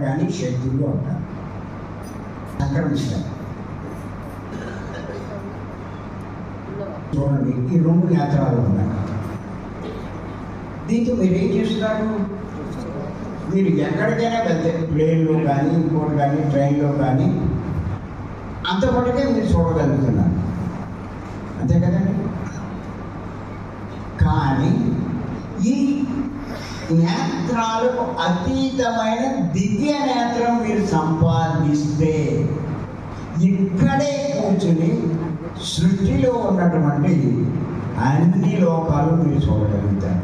కానీ శక్తులు అంటారు, సంక్రమిస్తారు. చూడండి, ఈ రెండు నేత్రాలు ఉన్నాయి. దీంతో మీరు ఏం చేస్తున్నారు? మీరు ఎక్కడికైనా వెళ్తే, ప్లేన్లో కానీ ఇంకోటి కానీ ట్రైన్లో కానీ అంతపాటుకే మీరు చూడగలుగుతున్నారు, అంతే కదండి. కానీ ఈ నేత్రాలకు అతీతమైన దివ్య నేత్రం మీరు సంపాదిస్తే ఇక్కడే కూర్చుని సృష్టిలో ఉన్నటువంటి అన్ని లోకాలు మీరు చూడగలుగుతారు.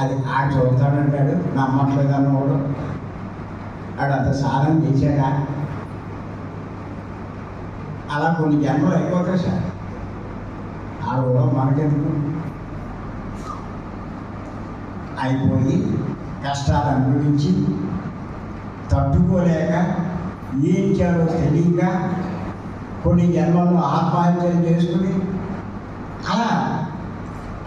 అది ఆడు చూస్తాడంటాడు, నమ్మట్లేదు అన్నవాడు ఆడు అంత సాధన చేశాడా? అలా కొన్ని జన్మలు అయిపోతాయి సార్. ఆ కూడా మనకెందుకు అయిపోయి కష్టాలు అనుభవించి తట్టుకోలేక ఏం చేయాలో తెలియక కొన్ని జన్మలను ఆత్మహత్యలు చేసుకుని అలా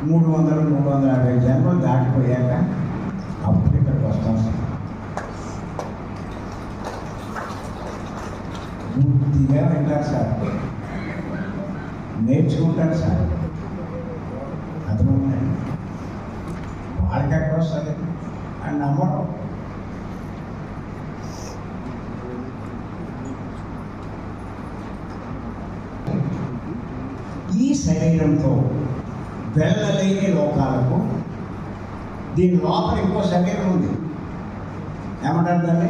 300-350 జన్మలు దాటిపోయాక అప్పుడు ఇక్కడికి వస్తాం సార్. బుద్ధిగా వింటారు సార్, నేర్చుకుంటారు సార్. అర్థమవుతాయి. వాళ్ళకి ఎక్కడ వస్తుంది అని నమ్మడం. ఈ శరీరంతో వెళ్ళలేని లోకాలకు దీని లోపల ఇంకో శరీరం ఉంది. ఏమంటారు దాన్ని?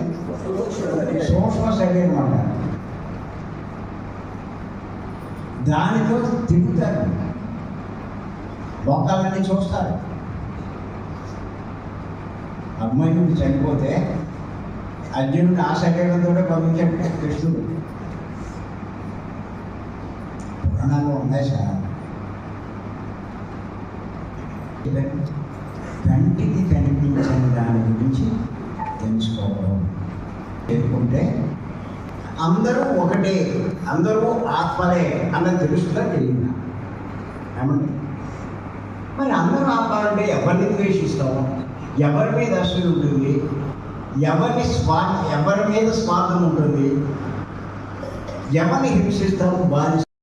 సూక్ష్మ శరీరం అంటారు. దానితో తిరుగుతారు, లోకాలన్నీ చూస్తారు. అభిమన్యుడు చనిపోతే అర్జునుడు ఆ శరీరంతో పంపించాడు కృష్ణుడు. పురాణాల్లో ఉన్నాయి సార్. కంటికి కనిపించని దాని గురించి తెలుసుకోవడం తెలుసుకుంటే అందరూ ఒకటే, అందరూ ఆత్మలే అన్నది తెలుస్తుందా తెలియదా? ఏమండి, మరి అందరూ ఆత్మలంటే ఎవరిని ద్వేషిస్తాము? ఎవరి మీద అసలు ఉంటుంది? ఎవరి మీద స్వార్థం ఉంటుంది? ఎవరిని హింసిస్తాము? బాధ